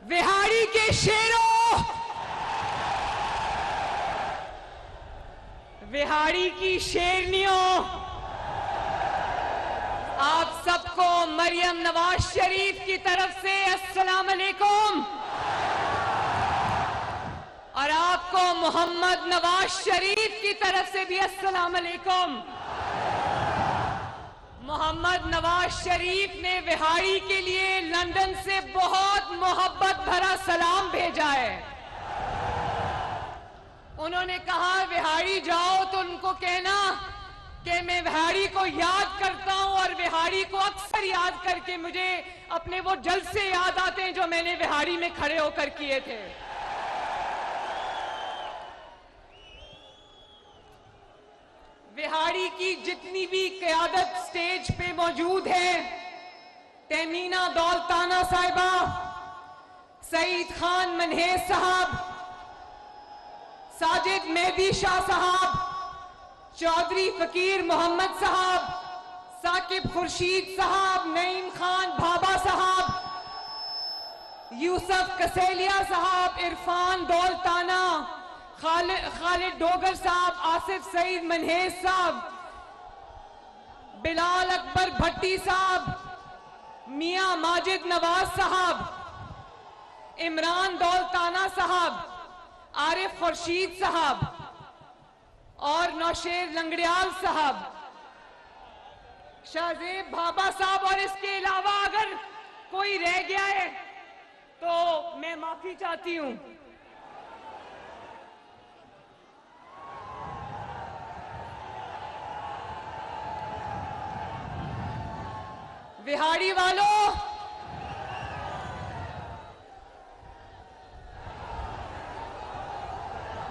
विहाड़ी के शेरों, विहाड़ी की शेरनियों, आप सबको मरियम नवाज शरीफ की तरफ से अस्सलाम अलैकुम और आपको मोहम्मद नवाज शरीफ की तरफ से भी अस्सलाम अलैकुम। मोहम्मद नवाज शरीफ ने विहाड़ी के लिए लंदन से बहुत मोहब्बत भरा सलाम भेजा है। उन्होंने कहा विहाड़ी जाओ तो उनको कहना कि मैं विहाड़ी को याद करता हूं और विहाड़ी को अक्सर याद करके मुझे अपने वो जलसे याद आते हैं जो मैंने विहाड़ी में खड़े होकर किए थे। विहाड़ी की जितनी भी क़यादत स्टेज पे मौजूद है, तहमीना दौलताना साहिबा, सईद खान मनहेज साहब, साजिद मेहदी शाह साहब, चौधरी फकीर मोहम्मद साहब, साकिब खुर्शीद साहब, नईम खान भाबा साहब, यूसुफ कसेलिया साहब, इरफान दौलताना, खालिद डोगर साहब, आसिफ सईद मनहेज साहब, बिलाल अकबर भट्टी साहब, मियां माजिद नवाज साहब, इमरान दौलताना साहब, आरिफ खुर्शीद साहब और नौशेर लंगड़ियाल साहब, शाहजेब भाबा साहब, और इसके अलावा अगर कोई रह गया है तो मैं माफी चाहती हूं। विहाड़ी वालों,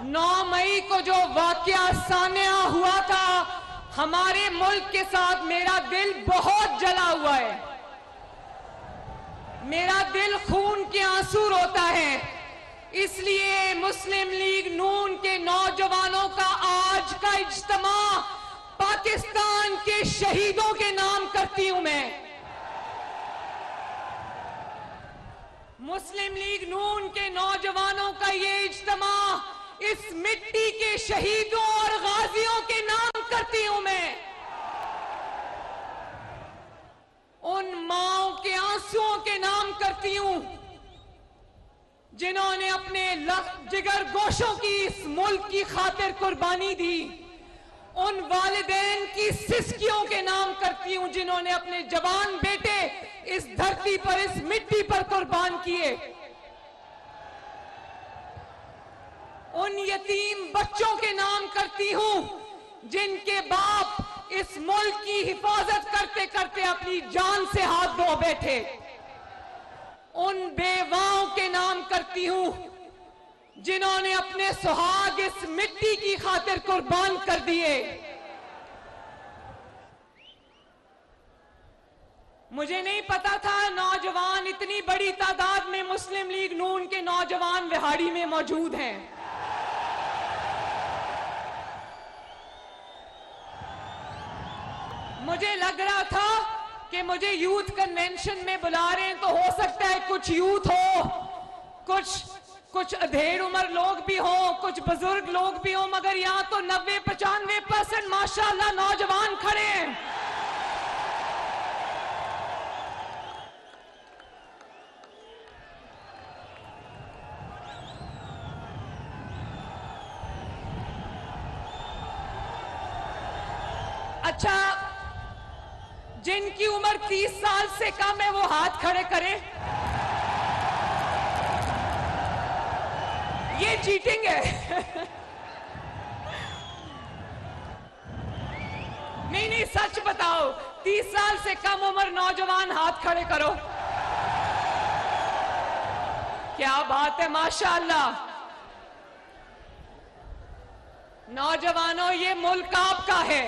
9 मई को जो वाकया सामने हुआ था, हमारे मुल्क के साथ मेरा दिल बहुत जला हुआ है। मेरा दिल खून के आंसू रोता है। इसलिए मुस्लिम लीग नून के नौजवानों का आज का इज्तिमा पाकिस्तान के शहीदों के नाम करती हूं मैं। मुस्लिम लीग नून के नौजवानों का ये इज्तिमा इस मिट्टी के शहीदों और गाजियों के नाम करती हूं मैं। उन माओं के आंसुओं के नाम करती हूं जिन्होंने अपने लफ्ज़ जिगर गोशों की इस मुल्क की खातिर कुर्बानी दी। उन वालिदैन की सिसकियों के नाम करती हूं जिन्होंने अपने जवान बेटे इस धरती पर, इस मिट्टी पर कुर्बान किए। उन यतीम बच्चों के नाम करती हूं जिनके बाप इस मुल्क की हिफाजत करते करते अपनी जान से हाथ धो बैठे। उन बेवाओं के नाम करती हूं जिन्होंने अपने सुहाग इस मिट्टी की खातिर कुर्बान कर दिए। मुझे नहीं पता था नौजवान इतनी बड़ी तादाद में मुस्लिम लीग नून के नौजवान विहाड़ी में मौजूद हैं। मुझे लग रहा था कि मुझे यूथ कन्वेंशन में बुला रहे हैं तो हो सकता है कुछ यूथ हो, कुछ अधेड़ उम्र लोग भी हो, कुछ बुजुर्ग लोग भी हो, मगर यहां तो 90-95% माशाअल्लाह नौजवान खड़े हैं। अच्छा, जिनकी उम्र 30 साल से कम है वो हाथ खड़े करें। ये चीटिंग है। नहीं, सच बताओ, 30 साल से कम उम्र नौजवान हाथ खड़े करो। क्या बात है, माशाअल्लाह। नौजवानों, ये मुल्क आपका है।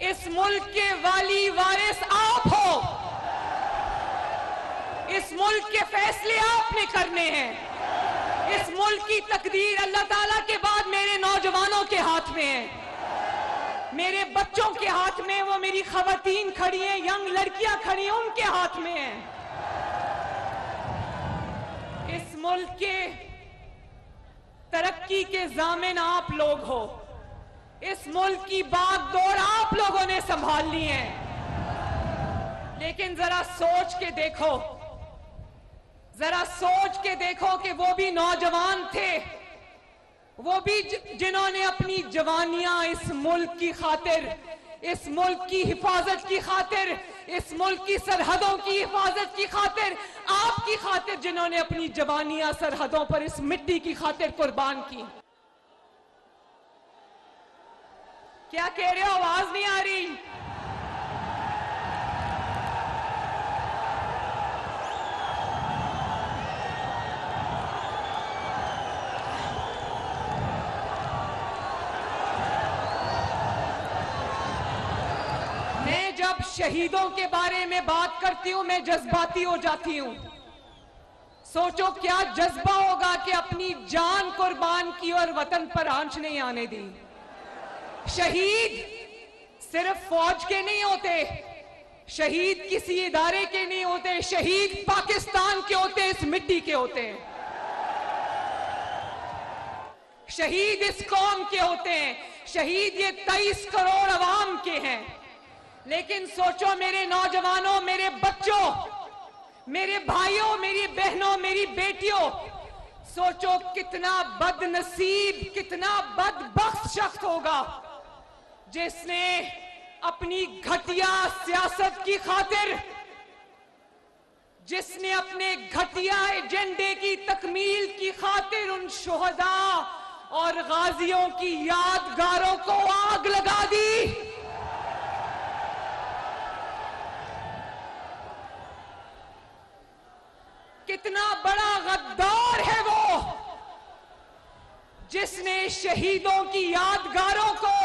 इस मुल्क के वाली वारिस आप हो। इस मुल्क के फैसले आपने करने हैं। इस मुल्क की तकदीर अल्लाह ताला के बाद मेरे नौजवानों के हाथ में है, मेरे बच्चों के हाथ में। वो मेरी खवातीन खड़ी हैं, यंग लड़कियां खड़ी हैं, उनके हाथ में है। मुल्क के तरक्की के जामिन आप लोग हो। इस मुल्क की बागडोर आप लोगों ने संभाल ली है। लेकिन जरा सोच के देखो, जरा सोच के देखो कि वो भी नौजवान थे, वो भी जिन्होंने अपनी जवानियां इस मुल्क की खातिर, इस मुल्क की हिफाजत की खातिर, इस मुल्क की सरहदों की हिफाजत की खातिर, आपकी खातिर जिन्होंने अपनी जवानियां सरहदों पर इस मिट्टी की खातिर कुर्बान की। क्या कह रहे हो? आवाज नहीं आ रही? मैं जब शहीदों के बारे में बात करती हूं, मैं जज्बाती हो जाती हूं। सोचो क्या जज्बा होगा कि अपनी जान कुर्बान की और वतन पर आंच नहीं आने दी। शहीद सिर्फ फौज के नहीं होते, शहीद किसी इदारे के नहीं होते, शहीद पाकिस्तान के होते, इस मिट्टी के होते हैं। शहीद इस कौम के होते हैं, शहीद ये 23 करोड़ अवाम के हैं। लेकिन सोचो मेरे नौजवानों, मेरे बच्चों, मेरे भाइयों, मेरी बहनों, मेरी बेटियों, सोचो कितना बदनसीब, कितना बदबख्त शख्स होगा जिसने अपनी घटिया सियासत की खातिर, जिसने अपने घटिया एजेंडे की तकमील की खातिर उन शुहदा और गाजियों की यादगारों को आग लगा दी। कितना बड़ा गद्दार है वो जिसने शहीदों की यादगारों को,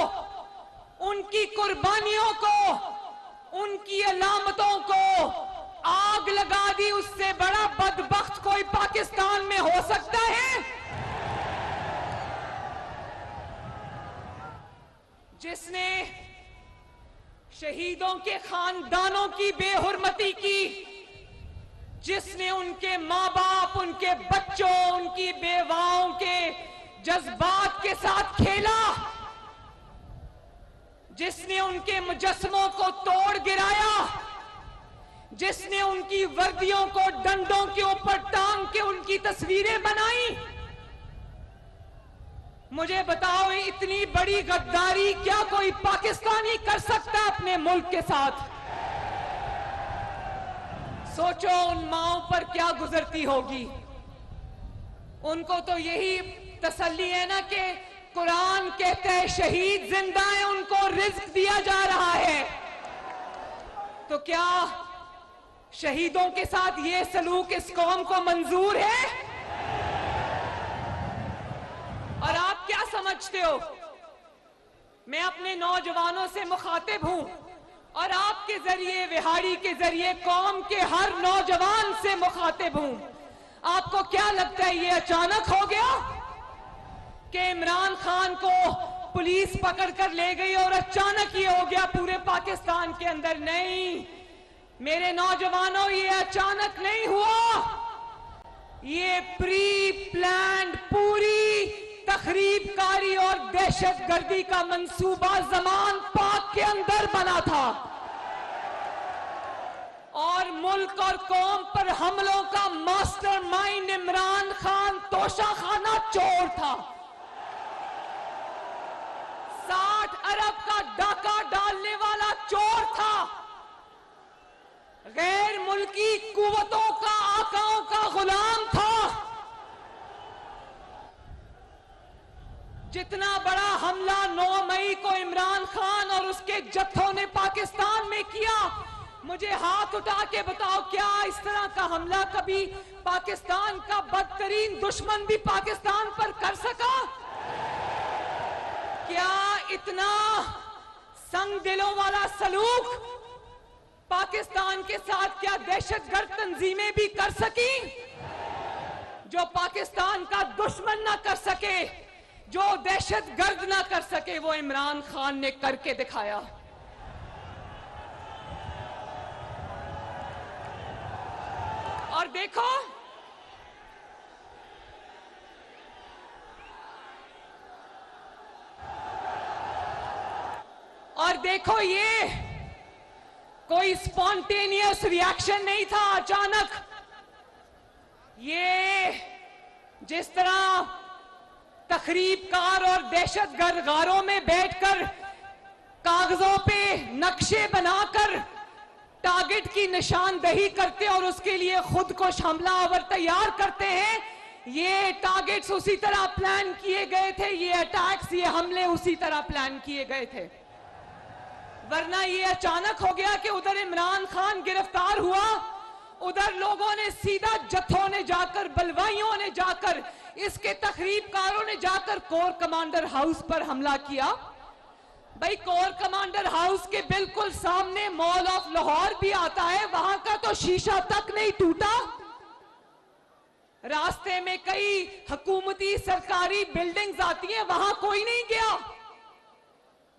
उनकी कुर्बानियों को, उनकी अलामतों को आग लगा दी। उससे बड़ा बदबख्त कोई पाकिस्तान में हो सकता है? जिसने शहीदों के खानदानों की बेहुरमती की, जिसने उनके मां बाप, उनके बच्चों, उनकी बेवाओं के जज्बात के साथ खेला, जिसने उनके मुजस्समों को तोड़ गिराया, जिसने उनकी वर्दियों को डंडों के ऊपर टांग के उनकी तस्वीरें बनाई। मुझे बताओ, इतनी बड़ी गद्दारी क्या कोई पाकिस्तानी कर सकता है अपने मुल्क के साथ? सोचो उन माओं पर क्या गुजरती होगी। उनको तो यही तसल्ली है ना कि कुरान कहता है शहीद जिंदा है, उनको रिज्क दिया जा रहा है। तो क्या शहीदों के साथ ये सलूक इस कौम को मंजूर है? और आप क्या समझते हो? मैं अपने नौजवानों से मुखातिब हूं और आपके जरिए, विहाड़ी के जरिए कौम के हर नौजवान से मुखातिब हूं। आपको क्या लगता है ये अचानक हो गया कि इमरान खान को पुलिस पकड़ कर ले गई और अचानक ये हो गया पूरे पाकिस्तान के अंदर? नहीं मेरे नौजवानों, ये अचानक नहीं हुआ। ये प्री प्लान्ड, पूरी तखरीबकारी और दहशतगर्दी का मंसूबा जमान पाक के अंदर बना था और मुल्क और कौम पर हमलों का मास्टरमाइंड इमरान खान तोशाखाना चोर था। 60 अरब का डाका डालने वाला चोर था। गैर मुल्की कुव्वतों का, आकाओं का गुलाम था। जितना बड़ा हमला 9 मई को इमरान खान और उसके जत्थों ने पाकिस्तान में किया, मुझे हाथ उठा के बताओ, क्या इस तरह का हमला कभी पाकिस्तान का बदतरीन दुश्मन भी पाकिस्तान पर कर सका? क्या इतना संग दिलों वाला सलूक पाकिस्तान के साथ क्या दहशतगर्द तंजीमें भी कर सकी? जो पाकिस्तान का दुश्मन ना कर सके, जो दहशतगर्द ना कर सके, वो इमरान खान ने करके दिखाया। और देखो देखो, ये कोई स्पॉन्टेनियस रिएक्शन नहीं था, अचानक। ये जिस तरह तखरीबकार और दहशतगर्द गारों में बैठकर कागजों पे नक्शे बनाकर टारगेट की निशानदही करते और उसके लिए खुद को हमलावर तैयार करते हैं, ये टारगेट्स उसी तरह प्लान किए गए थे, ये अटैक्स, ये हमले उसी तरह प्लान किए गए थे। वरना ये अचानक हो गया कि उधर इमरान खान गिरफ्तार हुआ, उधर लोगों ने सीधा, जत्थों ने जाकर, बलवाइयों ने जाकर, इसके तखरीबकारों ने जाकर कोर कमांडर हाउस पर हमला किया। भाई, कोर कमांडर हाउस के बिल्कुल सामने मॉल ऑफ लाहौर भी आता है, वहां का तो शीशा तक नहीं टूटा। रास्ते में कई हुकूमती सरकारी बिल्डिंग्स आती हैं, वहां कोई नहीं गया।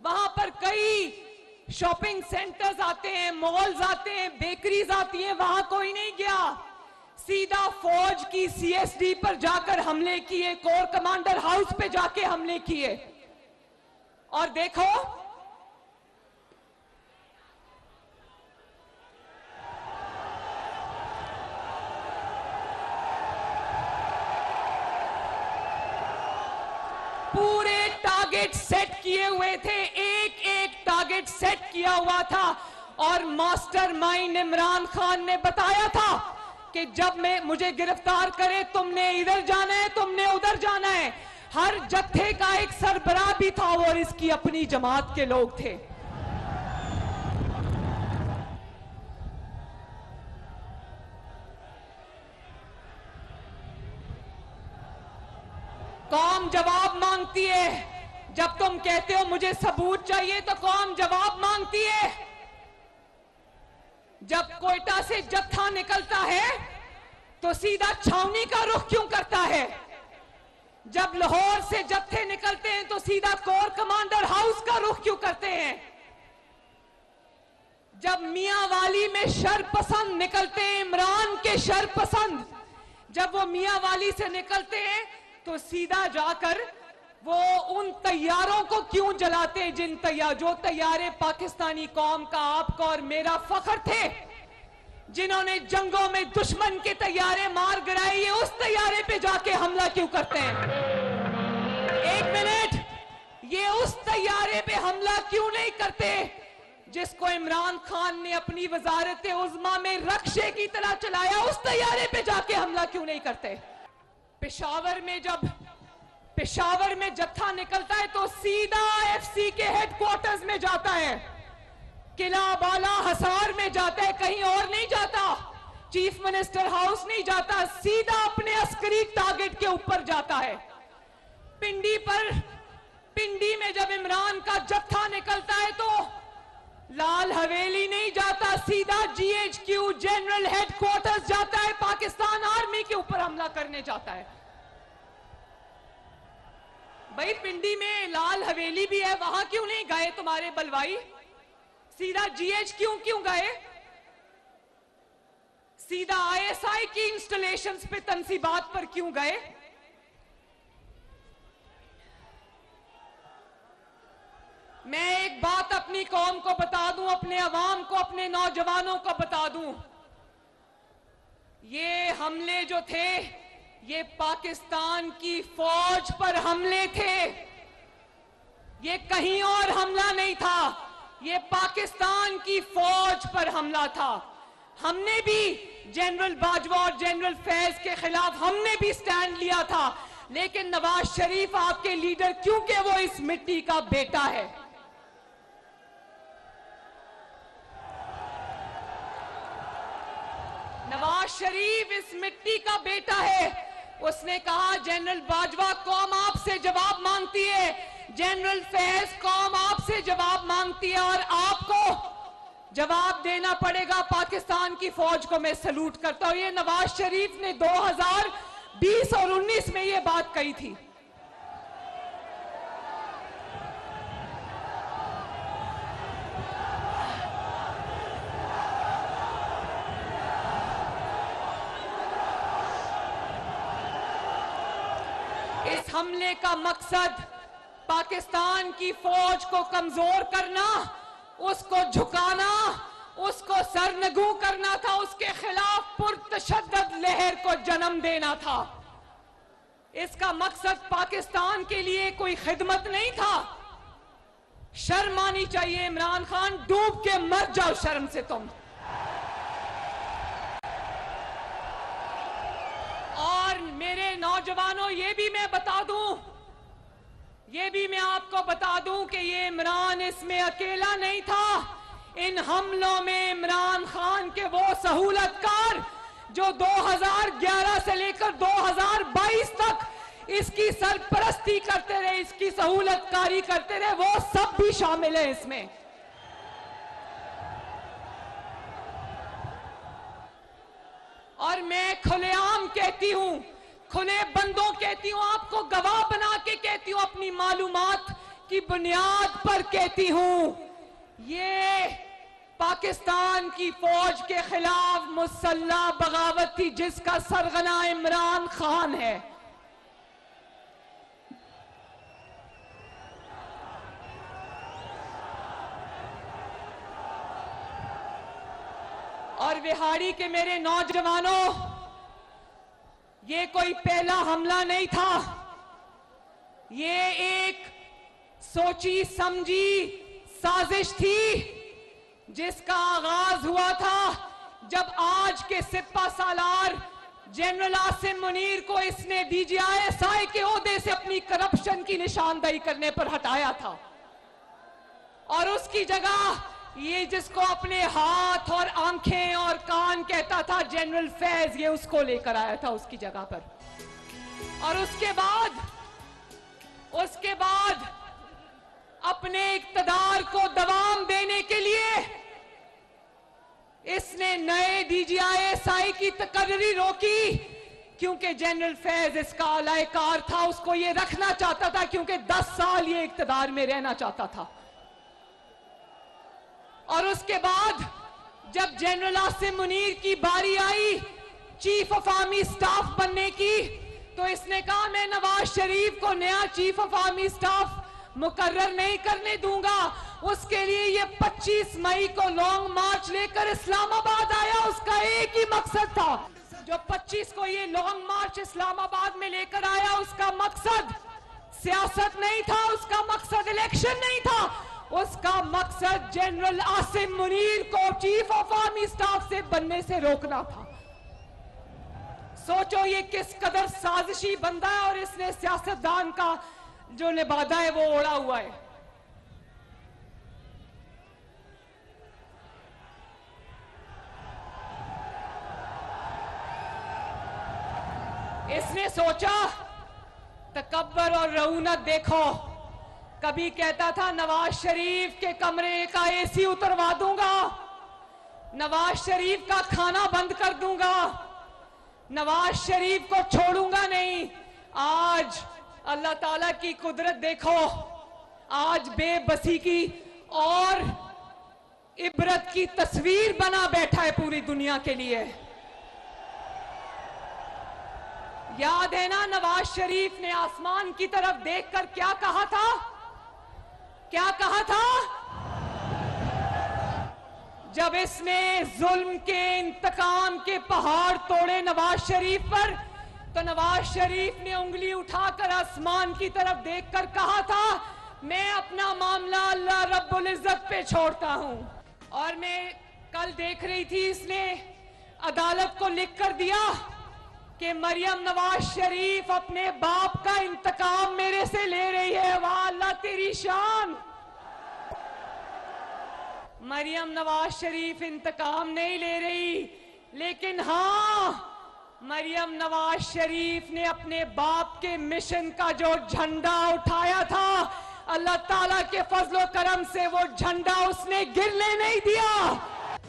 वहां पर कई शॉपिंग सेंटर्स आते हैं, मॉल्स आते हैं, बेकरीज आती हैं, वहां कोई नहीं गया। सीधा फौज की सीएसडी पर जाकर हमले किए, कोर कमांडर हाउस पे जाके हमले किए। और देखो, पूरे टारगेट सेट किए हुए थे, एक एक टारगेट सेट किया हुआ था। और मास्टरमाइंड इमरान खान ने बताया था कि जब मुझे गिरफ्तार करे, तुमने इधर जाना है, तुमने उधर जाना है। हर जत्थे का एक सरबराह भी था और इसकी अपनी जमात के लोग थे। कौम जवाब मांगती है। जब तुम कहते हो मुझे सबूत चाहिए, तो कौम जवाब मांगती है। जब कोयटा से जत्था निकलता है तो सीधा छावनी का रुख क्यों करता है? जब लाहौर से जत्थे निकलते हैं तो सीधा कोर कमांडर हाउस का रुख क्यों करते हैं? जब मियांवाली में शरपसंद निकलते हैं, इमरान के शरपसंद, जब वो मियांवाली से निकलते हैं तो सीधा जाकर वो उन तैयारों को क्यों जलाते हैं जो तैयारे पाकिस्तानी कौम का, आपका और मेरा फख्र थे, जिन्होंने जंगों में दुश्मन के तैयारे मार गिराए, ये उस तैयारे पे जाके हमला क्यों करते हैं? एक मिनट, ये उस तैयारे पे हमला क्यों नहीं करते जिसको इमरान खान ने अपनी वजारत उज़्मा में रक्शे की तरह चलाया? उस तैयारे पे जाके हमला क्यों नहीं करते? पेशावर में जत्था निकलता है तो सीधा एफसी के हेडक्वार्टर्स में जाता है, किला बाला हसार में जाता है, कहीं और नहीं जाता। चीफ मिनिस्टर हाउस नहीं जाता, सीधा अपने अस्करी टारगेट के ऊपर जाता है। पिंडी में जब इमरान का जत्था निकलता है तो लाल हवेली नहीं जाता, सीधा जीएचक्यू जनरल हेडक्वार्टर्स जाता है, पाकिस्तान आर्मी के ऊपर हमला करने जाता है। भाई, पिंडी में लाल हवेली भी है, वहां क्यों नहीं गए तुम्हारे बलवाई? सीधा जीएचक्यू क्यों गए? सीधा आईएसआई की इंस्टॉलेशंस पे, तंसीबात पर क्यों गए? मैं एक बात अपनी कौम को बता दूं, अपने अवाम को, अपने नौजवानों को बता दूं, ये हमले जो थे ये पाकिस्तान की फौज पर हमले थे, ये कहीं और हमला नहीं था, ये पाकिस्तान की फौज पर हमला था। हमने भी जनरल बाजवा और जनरल फैज के खिलाफ हमने भी स्टैंड लिया था, लेकिन नवाज शरीफ आपके लीडर, क्योंकि वो इस मिट्टी का बेटा है, नवाज शरीफ इस मिट्टी का बेटा है। उसने कहा जनरल बाजवा कौम आपसे जवाब मांगती है, जनरल फैज कौम आपसे जवाब मांगती है और आपको जवाब देना पड़ेगा। पाकिस्तान की फौज को मैं सलूट करता हूं। ये नवाज शरीफ ने 2020 और 19 में ये बात कही थी। इस हमले का मकसद पाकिस्तान की फौज को कमजोर करना, उसको झुकाना, उसको सरनगू करना था, उसके खिलाफ पुरतशद्दद लहर को जन्म देना था। इसका मकसद पाकिस्तान के लिए कोई खिदमत नहीं था। शर्म आनी चाहिए इमरान खान, डूब के मर जाओ शर्म से तुम। और मेरे नौजवानों, ये भी मैं आपको बता दूं कि ये इमरान इसमें अकेला नहीं था। इन हमलों में इमरान खान के वो सहूलतकार जो 2011 से लेकर 2022 तक इसकी सरपरस्ती करते रहे, इसकी सहूलतकारी करते रहे, वो सब भी शामिल है इसमें। और मैं खुलेआम कहती हूं, खुले बंदों कहती हूं, आपको गवाह बना के कहती हूं, अपनी मालूमात की बुनियाद पर कहती हूं, ये पाकिस्तान की फौज के खिलाफ मुसल्लह बगावत थी जिसका सरगना इमरान खान है। और विहाड़ी के मेरे नौजवानों, ये कोई पहला हमला नहीं था। ये एक सोची समझी साजिश थी जिसका आगाज हुआ था जब आज के सिपा सालार जनरल आसिम मुनीर को इसने DGI के ओहदे से अपनी करप्शन की निशानदेही करने पर हटाया था। और उसकी जगह ये जिसको अपने हाथ और आंखें और कान कहता था जनरल फैज, ये उसको लेकर आया था उसकी जगह पर। और उसके बाद अपने इक्तदार को दवाम देने के लिए इसने नए DGI की तकर्री रोकी, क्योंकि जनरल फैज इसका अलायकार था, उसको ये रखना चाहता था, क्योंकि 10 साल ये इक्तदार में रहना चाहता था। और उसके बाद जब जनरल आसिम मुनीर की बारी I chief of army staff बनने की, तो इसने कहा मैं नवाज शरीफ को नया चीफ ऑफ आर्मी स्टाफ मुकर्रर नहीं करने दूंगा। उसके लिए ये 25 मई को लॉन्ग मार्च लेकर इस्लामाबाद आया। उसका एक ही मकसद था, जो 25 को ये लॉन्ग मार्च इस्लामाबाद में लेकर आया, उसका मकसद सियासत नहीं था, उसका मकसद इलेक्शन नहीं था, उसका मकसद जनरल आसिम मुनीर को चीफ ऑफ आर्मी स्टाफ से बनने से रोकना था। सोचो ये किस कदर साजिशी बंदा है, और इसने सियासतदान का जो लिबादा है वो ओढ़ा हुआ है। इसने सोचा तकब्बर और रऊनत देखो, कभी कहता था नवाज शरीफ के कमरे का AC उतरवा दूंगा, नवाज शरीफ का खाना बंद कर दूंगा, नवाज शरीफ को छोड़ूंगा नहीं। आज अल्लाह ताला की कुदरत देखो, आज बेबसी की और इबरत की तस्वीर बना बैठा है पूरी दुनिया के लिए। याद है ना नवाज शरीफ ने आसमान की तरफ देखकर क्या कहा था? क्या कहा था? जब इसने जुल्म के इंतकाम के पहाड़ तोड़े नवाज शरीफ पर, तो नवाज शरीफ ने उंगली उठाकर आसमान की तरफ देखकर कहा था मैं अपना मामला अल्लाह रब्बुल इज्जत पे छोड़ता हूं। और मैं कल देख रही थी, इसने अदालत को लिख कर दिया कि मरियम नवाज शरीफ अपने बाप का इंतकाम मेरे से ले रही है। वाह अल्लाह तेरी शान। मरियम नवाज शरीफ इंतकाम नहीं ले रही, लेकिन हाँ, मरियम नवाज शरीफ ने अपने बाप के मिशन का जो झंडा उठाया था, अल्लाह ताला के फजलो करम से वो झंडा उसने गिरने नहीं दिया।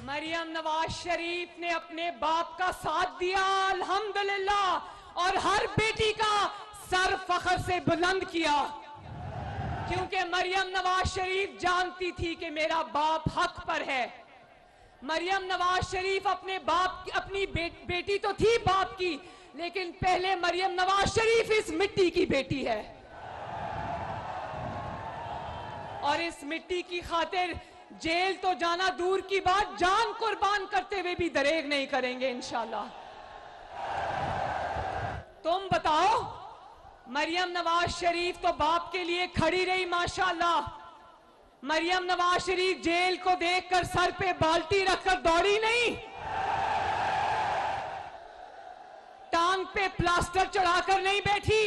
मरियम नवाज शरीफ ने अपने बाप का साथ दिया अल्हम्दुलिल्लाह, और हर बेटी का सर फख्र से बुलंद किया, क्योंकि मरियम नवाज शरीफ जानती थी कि मेरा बाप हक पर है। मरियम नवाज शरीफ अपनी बेटी तो थी बाप की, लेकिन पहले मरियम नवाज शरीफ इस मिट्टी की बेटी है, और इस मिट्टी की खातिर जेल तो जाना दूर की बात, जान कुर्बान करते हुए भी दरेग नहीं करेंगे इंशाल्लाह। तुम बताओ, मरियम नवाज शरीफ तो बाप के लिए खड़ी रही माशाल्लाह। मरियम नवाज शरीफ जेल को देखकर सर पे बाल्टी रखकर दौड़ी नहीं, टांग पे प्लास्टर चढ़ाकर नहीं बैठी,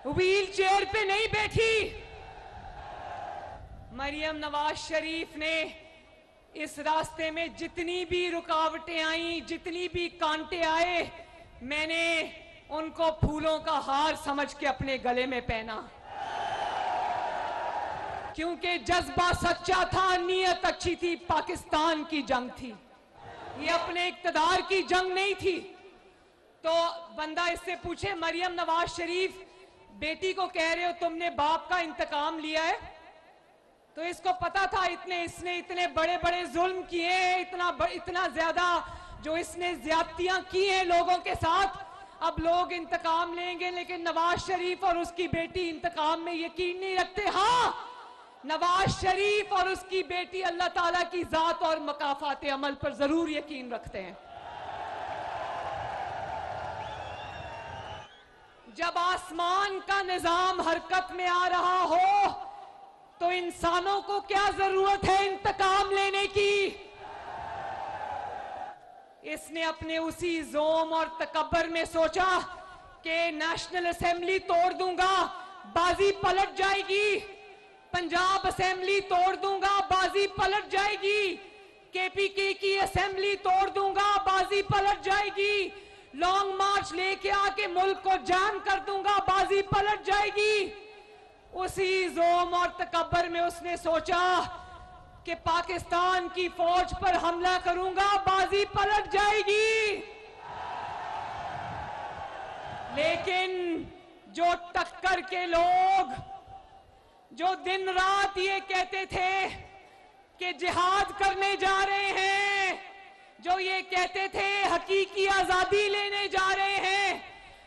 व्हील चेयर पे नहीं बैठी। मरियम नवाज शरीफ ने इस रास्ते में जितनी भी रुकावटें आई, जितनी भी कांटे आए, मैंने उनको फूलों का हार समझ के अपने गले में पहना, क्योंकि जज्बा सच्चा था, नीयत अच्छी थी। पाकिस्तान की जंग थी, ये अपने इक्तदार की जंग नहीं थी। तो बंदा इससे पूछे, मरियम नवाज शरीफ बेटी को कह रहे हो तुमने बाप का इंतकाम लिया है, तो इसको पता था इसने इतने बड़े बड़े जुल्म किए हैं, इतना ज्यादा जो इसने ज्यादतियां की हैं लोगों के साथ, अब लोग इंतकाम लेंगे। लेकिन नवाज शरीफ और उसकी बेटी इंतकाम में यकीन नहीं रखते। हाँ, नवाज शरीफ और उसकी बेटी अल्लाह ताला की जात और मकाफात अमल पर जरूर यकीन रखते हैं। जब आसमान का निजाम हरकत में आ रहा हो तो इंसानों को क्या जरूरत है इंतकाम लेने की। इसने अपने उसी जोम और तकब्बर में सोचा कि नेशनल असेंबली तोड़ दूंगा, बाजी पलट जाएगी, पंजाब असेंबली तोड़ दूंगा, बाजी पलट जाएगी, केपीके की असेंबली तोड़ दूंगा, बाजी पलट जाएगी, लॉन्ग मार्च लेके आके मुल्क को जाम कर दूंगा, बाजी पलट जाएगी। उसी जोम और तकब्बर में उसने सोचा कि पाकिस्तान की फौज पर हमला करूंगा, बाजी पलट जाएगी। लेकिन जो टक्कर के लोग जो दिन रात ये कहते थे कि जिहाद करने जा रहे हैं, जो ये कहते थे हकीकी आजादी लेने जा रहे हैं,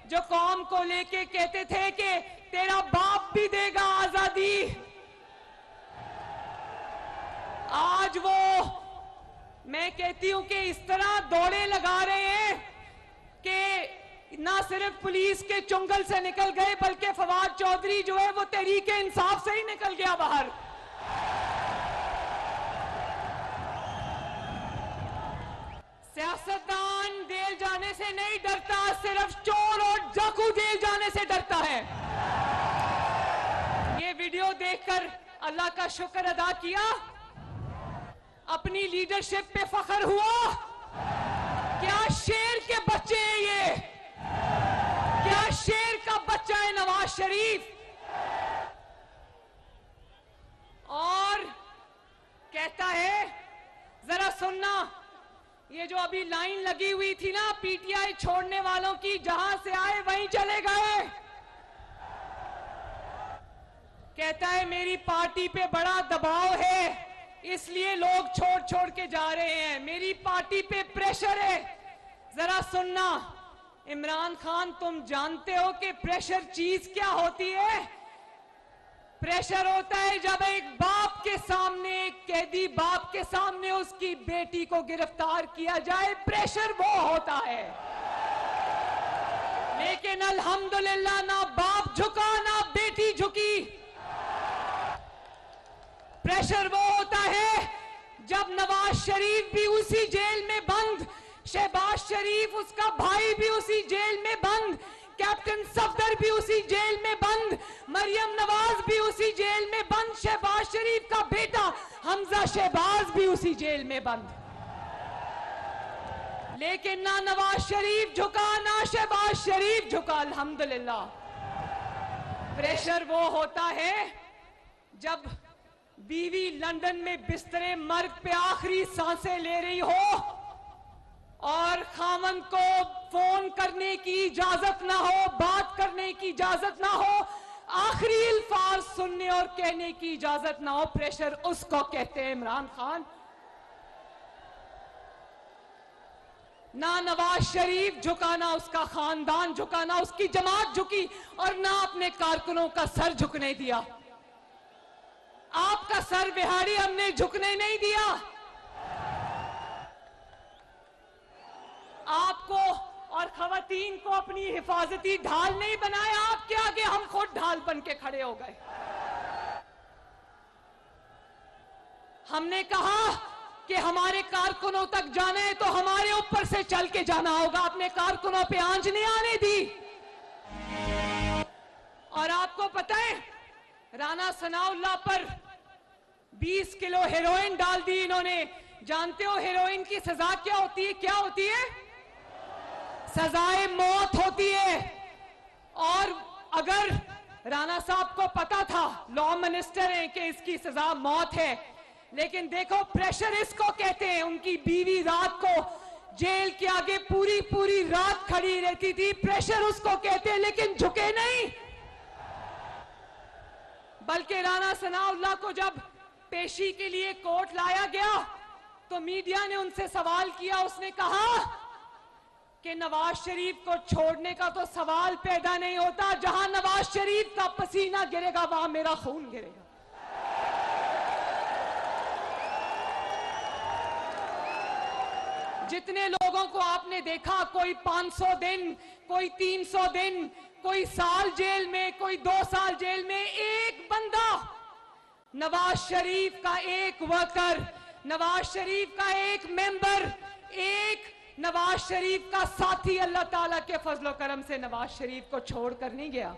जो कौम को लेके कहते थे कि तेरा बाप भी देगा आजादी, आज वो मैं कहती हूं कि इस तरह दौड़े लगा रहे हैं कि ना सिर्फ पुलिस के चुंगल से निकल गए बल्कि फवाद चौधरी जो है वो तहरीके इंसाफ से ही निकल गया बाहर। सियासतदान जेल जाने से नहीं डरता, सिर्फ चोर और डाकू जेल जाने से डरता है। ये वीडियो देखकर अल्लाह का शुक्र अदा किया, अपनी लीडरशिप पे फख्र हुआ। क्या शेर के बच्चे हैं ये, क्या शेर का बच्चा है नवाज शरीफ। और कहता है, जरा सुनना, ये जो अभी लाइन लगी हुई थी ना पीटीआई छोड़ने वालों की, जहां से आए वहीं चले गए। कहता है मेरी पार्टी पे बड़ा दबाव है इसलिए लोग छोड़ छोड़ के जा रहे हैं, मेरी पार्टी पे प्रेशर है। जरा सुनना इमरान खान, तुम जानते हो कि प्रेशर चीज क्या होती है? प्रेशर होता है जब एक बाप के सामने, एक कैदी बाप के सामने उसकी बेटी को गिरफ्तार किया जाए, प्रेशर वो होता है। लेकिन अल्हम्दुलिल्लाह ना बाप झुका ना बेटी झुकी। प्रेशर वो होता है जब नवाज शरीफ भी उसी जेल में बंद, शहबाज शरीफ उसका भाई भी उसी जेल में बंद, कैप्टन सफदर भी उसी जेल में बंद, मरियम नवाज भी उसी जेल में बंद, शहबाज शरीफ का बेटा हमजा शहबाज भी उसी जेल में बंद। लेकिन ना नवाज शरीफ झुका ना शहबाज शरीफ झुका, अल्हम्दुलिल्लाह। प्रेशर वो होता है जब बीवी लंदन में बिस्तरे मर्ग पे आखिरी सांसें ले रही हो और खामन को फोन करने की इजाजत ना हो, बात करने की इजाजत ना हो, आखिरी अल्फाज सुनने और कहने की इजाजत ना हो। प्रेशर उसको कहते हैं इमरान खान। ना नवाज शरीफ झुका, ना उसका खानदान झुका, ना उसकी जमात झुकी और ना अपने कारकुनों का सर झुकने दिया। आपका सर बिहारी हमने झुकने नहीं दिया। आपको और खवातीन को अपनी हिफाजती ढाल नहीं बनाया, आपके आगे हम खुद ढाल बन के खड़े हो गए। हमने कहा कि हमारे कारकुनों तक जाना है तो हमारे ऊपर से चल के जाना होगा, अपने कारकुनों पे आंच नहीं आने दी। और आपको पता है, राना सनाउल्लाह पर 20 किलो हेरोइन डाल दी इन्होंने। जानते हो हेरोइन की सजा क्या होती है? क्या होती है? सजाए मौत होती है। और अगर राणा साहब को पता था, लॉ मिनिस्टर हैं, कि इसकी सजा मौत है, लेकिन देखो प्रेशर इसको कहते हैं। उनकी बीवी रात को जेल के आगे पूरी पूरी रात खड़ी रहती थी, प्रेशर उसको कहते हैं, लेकिन झुके नहीं। बल्कि राणा सनाउल्लाह को जब पेशी के लिए कोर्ट लाया गया तो मीडिया ने उनसे सवाल किया। उसने कहा कि नवाज शरीफ को छोड़ने का तो सवाल पैदा नहीं होता, जहां नवाज शरीफ का पसीना गिरेगा वहां मेरा खून गिरेगा। जितने लोगों को आपने देखा, कोई 500 दिन, कोई 300 दिन, कोई साल जेल में, कोई 2 साल जेल में, एक बंदा नवाज शरीफ का एक वर्कर, नवाज शरीफ का एक मेंबर, एक नवाज शरीफ का साथी अल्लाह ताला के फजलो करम से नवाज शरीफ को छोड़कर नहीं गया।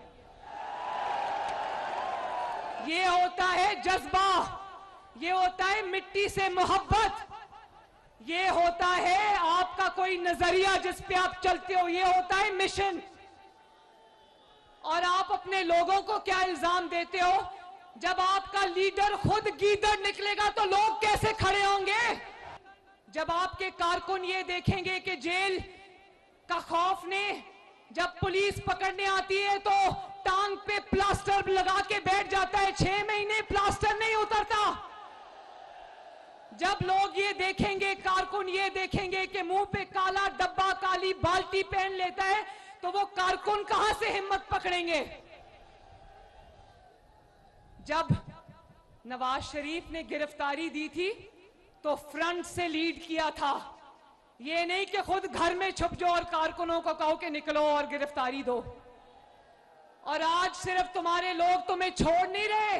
ये होता है जज्बा, ये होता है मिट्टी से मोहब्बत, ये होता है आपका कोई नजरिया जिस पे आप चलते हो, ये होता है मिशन। और आप अपने लोगों को क्या इल्जाम देते हो? जब आपका लीडर खुद गीदड़ निकलेगा तो लोग कैसे खड़े होंगे? जब आपके कारकुन ये देखेंगे कि जेल का खौफ ने, जब पुलिस पकड़ने आती है तो टांग पे प्लास्टर लगा के बैठ जाता है, 6 महीने प्लास्टर नहीं उतरता। जब लोग ये देखेंगे, कारकुन ये देखेंगे कि मुंह पे काला डब्बा, काली बाल्टी पहन लेता है, तो वो कारकुन कहां से हिम्मत पकड़ेंगे? जब नवाज शरीफ ने गिरफ्तारी दी थी तो फ्रंट से लीड किया था, ये नहीं कि खुद घर में छुप जाओ और कारकुनों को कहो कि निकलो और गिरफ्तारी दो। और आज सिर्फ तुम्हारे लोग तुम्हें छोड़ नहीं रहे,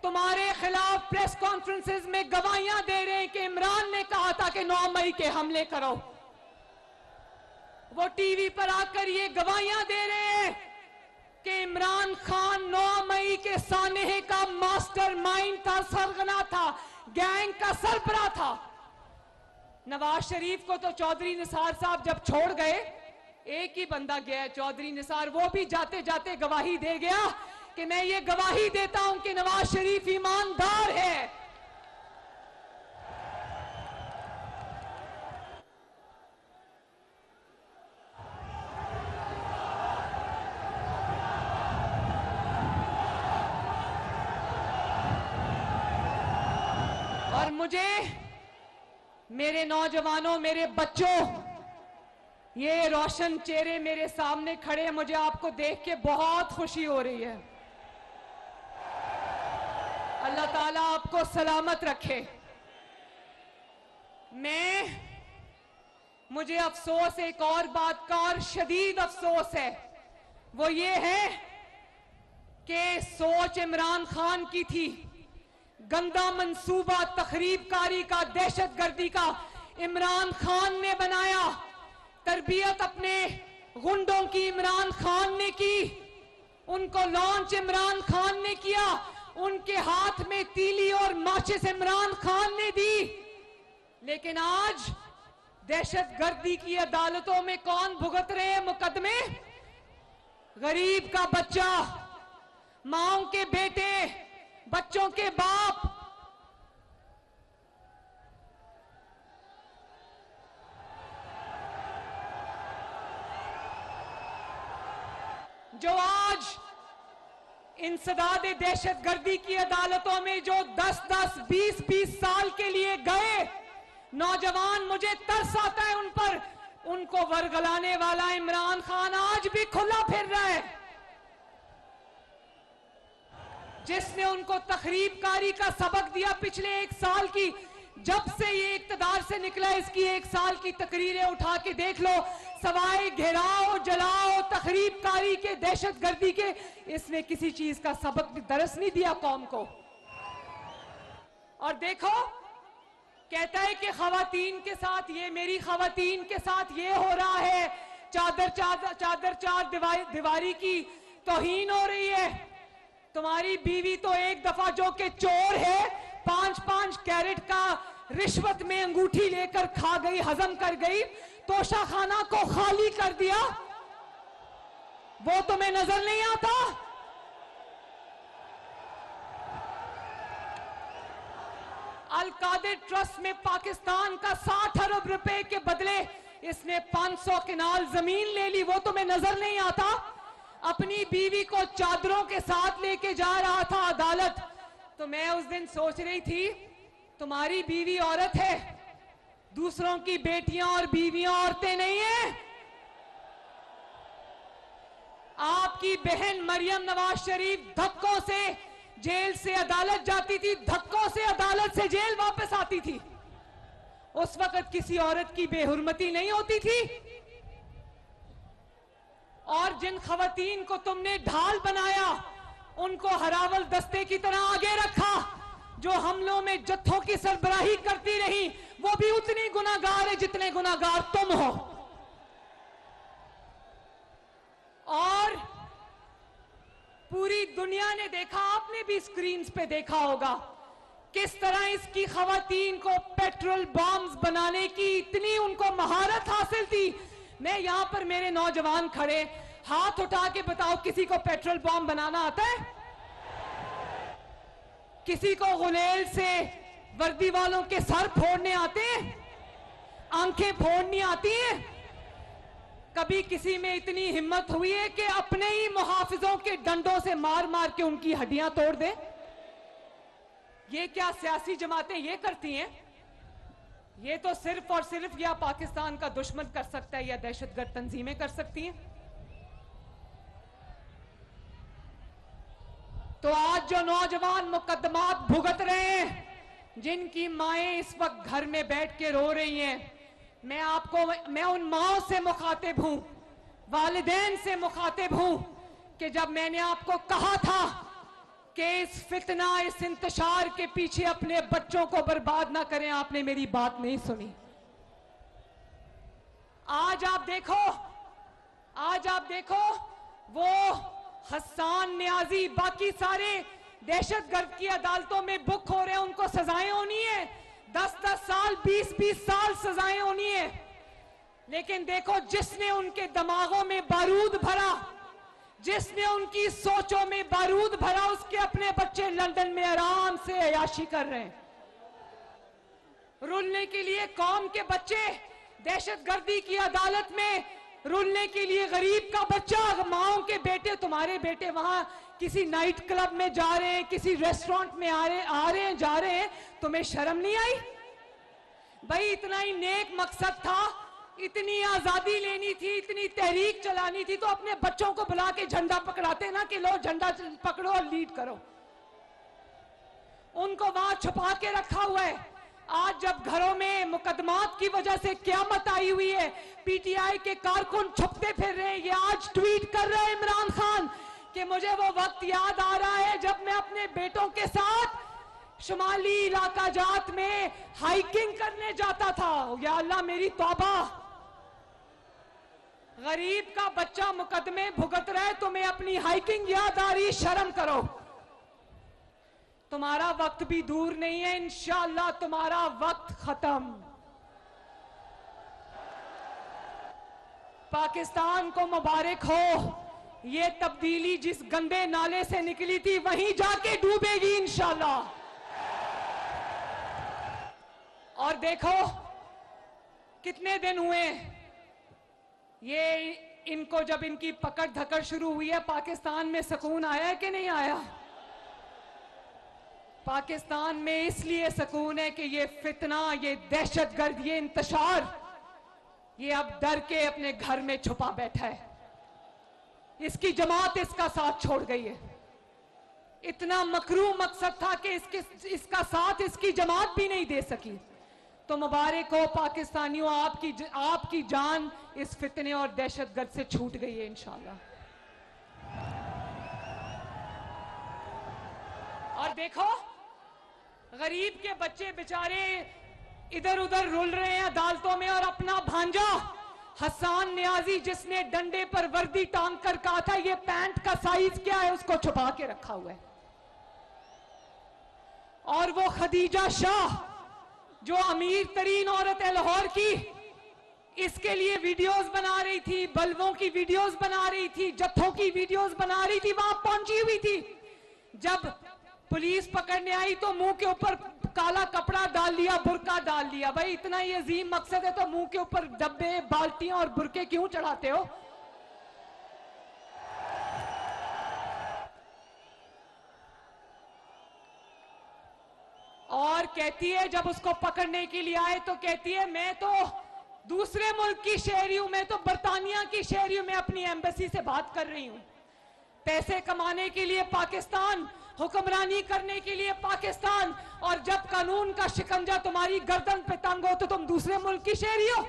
तुम्हारे खिलाफ प्रेस कॉन्फ्रेंसेस में गवाहियां दे रहे हैं कि इमरान ने कहा था कि 9 मई के हमले करो। वो टीवी पर आकर ये गवाहियां दे रहे हैं कि इमरान खान 9 मई के सानहे का मास्टरमाइंड था, सरगना था, गैंग का सरबराह था। नवाज शरीफ को तो चौधरी निसार साहब जब छोड़ गए, एक ही बंदा गया, चौधरी निसार, वो भी जाते जाते गवाही दे गया कि मैं ये गवाही देता हूं कि नवाज शरीफ ईमानदार है। और मुझे, मेरे नौजवानों, मेरे बच्चों, ये रोशन चेहरे मेरे सामने खड़े, मुझे आपको देख के बहुत खुशी हो रही है। अल्लाह ताला आपको सलामत रखे। मुझे अफसोस एक और बात का, और शदीद अफसोस है, वो ये है कि सोच इमरान खान की थी, गंदा मंसूबा तखरीबकारी का, दहशतगर्दी का इमरान खान ने बनाया, तरबियत अपने गुंडों की इमरान खान ने की, उनको लॉन्च इमरान खान ने किया, उनके हाथ में तीली और माचिस इमरान खान ने दी। लेकिन आज दहशतगर्दी की अदालतों में कौन भुगत रहे हैं मुकदमे? गरीब का बच्चा, माओं के बेटे, बच्चों के बाप। जो आज इंसदाद दहशतगर्दी की अदालतों में जो 10-10, 20-20 साल के लिए गए नौजवान, मुझे तरस आता है उन पर। उनको वरगलाने वाला इमरान खान आज भी खुला फिर रहा है। जिसने उनको तखरीबकारी का सबक दिया पिछले 1 साल की, जब से ये इक्तदार से निकला इसकी 1 साल की तकरीरें उठा के देख लो, सवाए घेराव, जलाओ, तखरीबकारी के, दहशतगर्दी के, इसने किसी चीज का सबक दरस नहीं दिया कौम को। और देखो, कहता है कि खवातीन के साथ ये, मेरी खवातीन के साथ ये हो रहा है, चादर दीवारी की तौहीन हो रही है। तुम्हारी बीवी तो एक दफा जो कि चोर है, 5-5 कैरेट का रिश्वत में अंगूठी लेकर खा गई, हजम कर गई, तोशा खाना को खाली कर दिया, वो तुम्हें नजर नहीं आता? अल-कादिर ट्रस्ट में पाकिस्तान का 60 अरब रुपए के बदले इसने 500 किनाल जमीन ले ली, वो तुम्हें नजर नहीं आता? अपनी बीवी को चादरों के साथ लेके जा रहा था अदालत, तो मैं उस दिन सोच रही थी, तुम्हारी बीवी औरत है, दूसरों की बेटियां और बीवियां औरतें नहीं है। आपकी बहन मरियम नवाज शरीफ धक्कों से जेल से अदालत जाती थी, धक्कों से अदालत से जेल वापस आती थी। उस वक्त किसी औरत की बेहुरमती नहीं होती थी। और जिन खवातीन को तुमने ढाल बनाया, उनको हरावल दस्ते की तरह आगे रखा, जो हमलों में जत्थों की सरबराही करती रही, वो भी उतनी गुनाहगार है जितने गुनाहगार तुम हो। और पूरी दुनिया ने देखा, आपने भी स्क्रीन्स पे देखा होगा, किस तरह इसकी खवातीन को पेट्रोल बॉम्ब्स बनाने की इतनी उनको महारत हासिल थी। मैं यहां पर, मेरे नौजवान खड़े, हाथ उठा के बताओ, किसी को पेट्रोल बॉम्ब बनाना आता है? किसी को गुलेल से वर्दी वालों के सर फोड़ने आते हैं? आंखें फोड़नी आती हैं? कभी किसी में इतनी हिम्मत हुई है कि अपने ही मुहाफिजों के डंडों से मार मार के उनकी हड्डियां तोड़ दे? ये क्या सियासी जमातें ये करती हैं? ये तो सिर्फ और सिर्फ या पाकिस्तान का दुश्मन कर सकता है या दहशतगर्द तंजीमें कर सकती हैं। तो आज जो नौजवान मुकदमात भुगत रहे हैं, जिनकी माएं इस वक्त घर में बैठ के रो रही हैं, मैं उन माओं से मुखातिब हूं, वालिदैन से मुखातिब हूं कि जब मैंने आपको कहा था कि इस फितना, इस इंतशार के पीछे अपने बच्चों को बर्बाद ना करें, आपने मेरी बात नहीं सुनी। आज आप देखो वो हसन न्याजी, बाकी सारे दहशतगर्द की अदालतों में बुक हो रहे हैं, उनको सजाएं होनी है, 10-10 साल, 20-20 साल सजाएं होनी है। लेकिन देखो, जिसने उनके दिमागों में बारूद भरा, जिसने उनकी सोचों में बारूद भरा, उसके अपने बच्चे लंदन में आराम से अयाशी कर रहे हैं। रुलने के लिए कौम के बच्चे दहशतगर्दी की अदालत में, रुलने के लिए गरीब का बच्चा, माओं के बेटे, तुम्हारे बेटे वहां किसी नाइट क्लब में जा रहे हैं, किसी रेस्टोरेंट में आ रहे हैं, जा रहे हैं, तुम्हें शर्म नहीं आई? भाई इतना ही नेक मकसद था, इतनी आजादी लेनी थी, इतनी तहरीक चलानी थी, तो अपने बच्चों को बुला के झंडा पकड़ाते ना कि लो झंडा पकड़ो और लीड करो। उनको वहां छुपा के रखा हुआ है। आज जब घरों में मुकदमात की वजह से क़यामत आई हुई है, पीटीआई के कारकुन छुपते फिर रहे हैं। ये आज ट्वीट कर रहे हैं इमरान खान कि मुझे वो वक्त याद आ रहा है जब मैं अपने बेटों के साथ शुमाली इलाका जात में हाइकिंग करने जाता था। या अल्लाह मेरी तौबा, गरीब का बच्चा मुकदमे भुगत रहा है, तुम्हें अपनी हाइकिंग याद आ रही, शर्म करो। तुम्हारा वक्त भी दूर नहीं है, इंशाअल्लाह तुम्हारा वक्त खत्म। पाकिस्तान को मुबारक हो, ये तब्दीली जिस गंदे नाले से निकली थी वहीं जाके डूबेगी इंशाअल्लाह। और देखो कितने दिन हुए ये इनको, जब इनकी पकड़ धकड़ शुरू हुई है, पाकिस्तान में सुकून आया है कि नहीं आया? पाकिस्तान में इसलिए सुकून है कि ये फितना, ये दहशतगर्द, ये इंतशार, ये अब डर के अपने घर में छुपा बैठा है। इसकी जमात इसका साथ छोड़ गई है। इतना मकरू मकसद था कि इसका साथ इसकी जमात भी नहीं दे सकी। तो मुबारक हो पाकिस्तानियों, आपकी जान इस फितने और दहशतगर्द से छूट गई है इंशाल्लाह। और देखो, गरीब के बच्चे बेचारे इधर उधर रुल रहे हैं अदालतों में, और अपना भांजा हसन नियाजी जिसने डंडे पर वर्दी टांग कर कहा था ये पैंट का साइज क्या है, उसको छुपा के रखा हुआ है। और वो खदीजा शाह जो अमीर तरीन औरत है लाहौर की, इसके लिए वीडियोस बना रही थी, बल्बों की वीडियोस बना रही थी, जत्थों की वीडियोस बना रही थी, वहां पहुंची हुई थी। जब पुलिस पकड़ने आई तो मुंह के ऊपर काला कपड़ा डाल लिया, बुरका डाल लिया। भाई इतना ही अजीम मकसद है तो मुंह के ऊपर डब्बे, बाल्टियां और बुरके क्यों चढ़ाते हो? और कहती है, जब उसको पकड़ने के लिए आए तो कहती है मैं तो दूसरे मुल्क की शहरी हूं, मैं तो बरतानिया की शहरी हूं, मैं अपनी एम्बेसी से बात कर रही हूं। पैसे कमाने के लिए पाकिस्तान, हुक्मरानी करने के लिए पाकिस्तान, और जब कानून का शिकंजा तुम्हारी गर्दन पे तंग हो तो तुम दूसरे मुल्क की शहरी हो।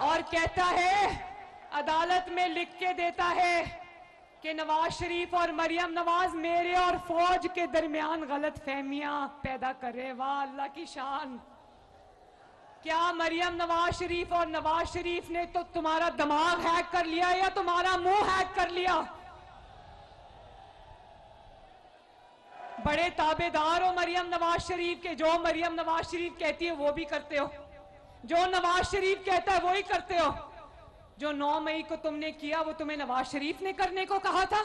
और कहता है, अदालत में लिख के देता है कि नवाज शरीफ और मरियम नवाज मेरे और फौज के दरमियान गलत फहमियां पैदा कर रहे। वाह अल्लाह की शान। क्या मरियम नवाज शरीफ और नवाज शरीफ ने तो तुम्हारा दिमाग हैक कर लिया या तुम्हारा मुंह हैक कर लिया? बड़े ताबेदार हो मरियम नवाज शरीफ के, जो मरियम नवाज शरीफ कहती है वो भी करते हो, जो नवाज शरीफ कहता है वो ही करते हो। जो 9 मई को तुमने किया वो तुम्हें नवाज शरीफ ने करने को कहा था,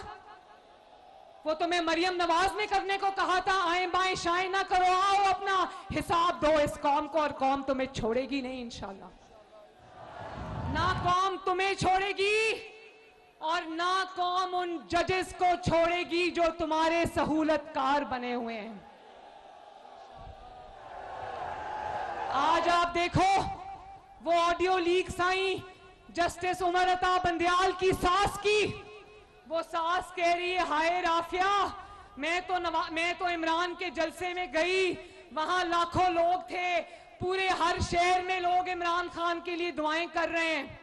वो तुम्हें मरियम नवाज ने करने को कहा था। आए बाएं शाएं ना करो, आओ अपना हिसाब दो इस कौम को, और कौम तुम्हें छोड़ेगी नहीं इंशाल्लाह। ना कौम तुम्हें छोड़ेगी और ना कौम उन जजेस को छोड़ेगी जो तुम्हारे सहूलतकार बने हुए हैं। आज आप देखो वो ऑडियो लीक्स आई जस्टिस उमर अता बंदयाल की सास की। वो सास कह रही है, हाय राफिया, मैं तो इमरान के जलसे में गई, वहां लाखों लोग थे, पूरे हर शहर में लोग इमरान खान के लिए दुआएं कर रहे हैं।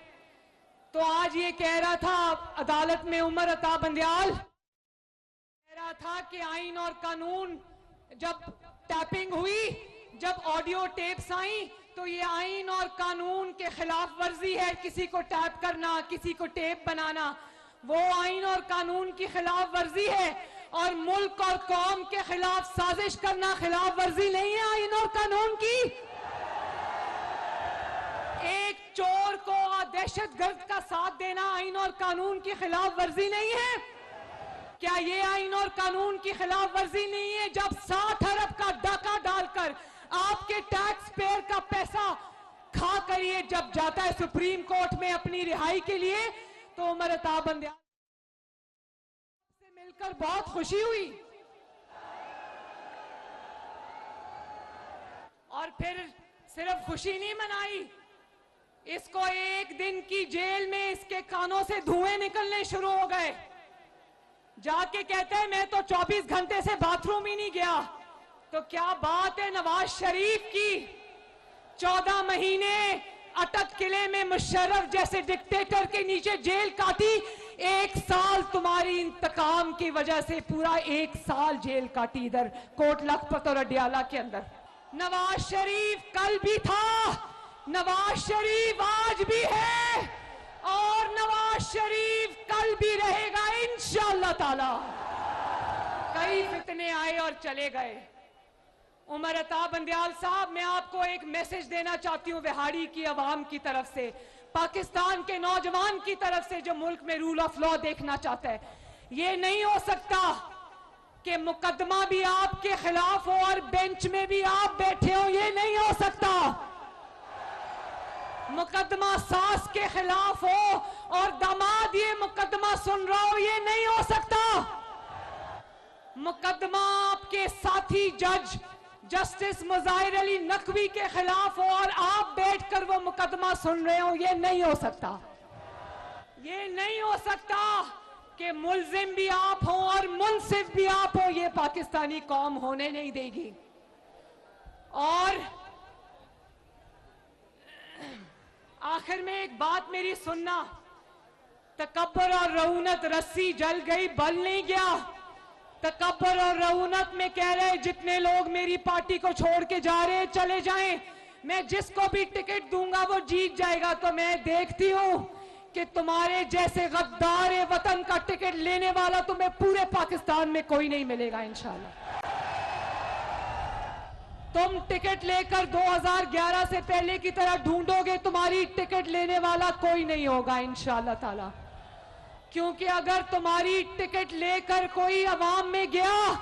तो आज ये कह रहा था अदालत में उमर अता बंदयाल कह रहा था कि आईन और कानून, जब टैपिंग हुई, जब ऑडियो टेप्स आई, तो ये आईन और कानून के खिलाफ वर्जी है। किसी को टैप करना, किसी को टेप बनाना, वो आईन और कानून की खिलाफ वर्जी है। और मुल्क और कौम के खिलाफ साजिश करना खिलाफ वर्जी नहीं है आईन और कानून की। एक चोर को दहशतगर्द का साथ देना आईन और कानून की खिलाफ वर्जी नहीं है। क्या ये आईन और कानून की खिलाफ वर्जी नहीं है जब 60 अरब का डाका डालकर आपके टैक्स पेयर का पैसा खा कर ये जब जाता है सुप्रीम कोर्ट में अपनी रिहाई के लिए, तो उमर अता बंदयाल से मिलकर बहुत खुशी हुई। और फिर सिर्फ खुशी नहीं मनाई, इसको एक दिन की जेल में इसके कानों से धुएं निकलने शुरू हो गए। जाके कहते हैं मैं तो 24 घंटे से बाथरूम ही नहीं गया। तो क्या बात है नवाज शरीफ की, 14 महीने अटक किले में मुशर्रफ जैसे डिक्टेटर के नीचे जेल काटी, 1 साल तुम्हारी इंतकाम की वजह से पूरा 1 साल जेल काटी इधर कोट लखपत और अडियाला के अंदर। नवाज शरीफ कल भी था, नवाज शरीफ आज भी है, और नवाज शरीफ कल भी रहेगा इंशाअल्लाह ताला। कई फितने आए और चले गए। उमर अता बंदयाल साहब, मैं आपको एक मैसेज देना चाहती हूं बिहारी की आवाम की तरफ से, पाकिस्तान के नौजवान की तरफ से जो मुल्क में रूल ऑफ लॉ देखना चाहता है। ये नहीं हो सकता कि मुकदमा भी आपके खिलाफ हो और बेंच में भी आप बैठे हो, ये नहीं हो सकता। मुकदमा सास के खिलाफ हो और दामाद ये मुकदमा सुन रहा हो, ये नहीं हो सकता। मुकदमा आपके साथी जज जस्टिस मुजाहिर अली नकवी के खिलाफ हो और आप बैठकर वो मुकदमा सुन रहे हो, ये नहीं हो सकता। ये नहीं हो सकता कि मुल्जिम भी आप हो और मुनसिफ भी आप हो, ये पाकिस्तानी कौम होने नहीं देगी। और आखिर में एक बात मेरी सुनना, तकब्बर और रऊनत रस्सी जल गई, बल नहीं गया। तकब्बर और रऊनत में कह रहे जितने लोग मेरी पार्टी को छोड़ के जा रहे हैं चले जाएं, मैं जिसको भी टिकट दूंगा वो जीत जाएगा। तो मैं देखती हूं कि तुम्हारे जैसे गद्दार वतन का टिकट लेने वाला तुम्हें पूरे पाकिस्तान में कोई नहीं मिलेगा इंशाल्लाह। तुम टिकट लेकर 2011 से पहले की तरह ढूंढोगे, तुम्हारी टिकट लेने वाला कोई नहीं होगा इंशाल्लाह ताला। क्योंकि अगर तुम्हारी टिकट लेकर कोई अवाम में गया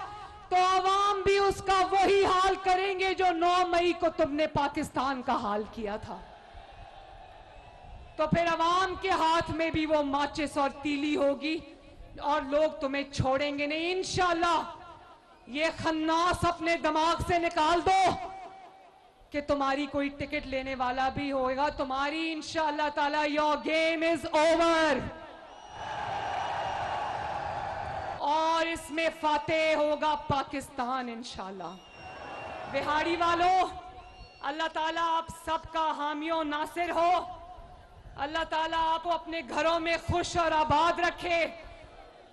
तो अवाम भी उसका वही हाल करेंगे जो 9 मई को तुमने पाकिस्तान का हाल किया था। तो फिर अवाम के हाथ में भी वो माचिस और तीली होगी और लोग तुम्हें छोड़ेंगे नहीं इंशाल्लाह। ये खन्नास अपने दिमाग से निकाल दो कि तुम्हारी कोई टिकट लेने वाला भी होगा। तुम्हारी इंशाल्लाह ताला योर गेम इज ओवर और इसमें फातेह होगा पाकिस्तान इंशाल्लाह। बिहारी वालों, अल्लाह ताला आप सबका हामियों नासिर हो। अल्लाह ताला आपको अपने घरों में खुश और आबाद रखे।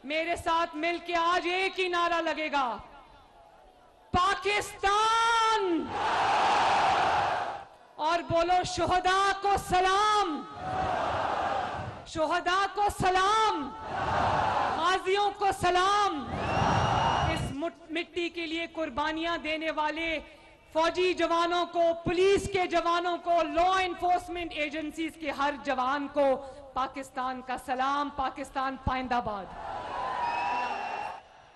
मेरे साथ मिलके आज एक ही नारा लगेगा, पाकिस्तान, और बोलो शुहदा को सलाम, शुहदा को सलाम, गाजियों को सलाम। इस मिट्टी के लिए कुर्बानियां देने वाले फौजी जवानों को, पुलिस के जवानों को, लॉ एनफोर्समेंट एजेंसीज के हर जवान को पाकिस्तान का सलाम। पाकिस्तान पाइंदाबाद।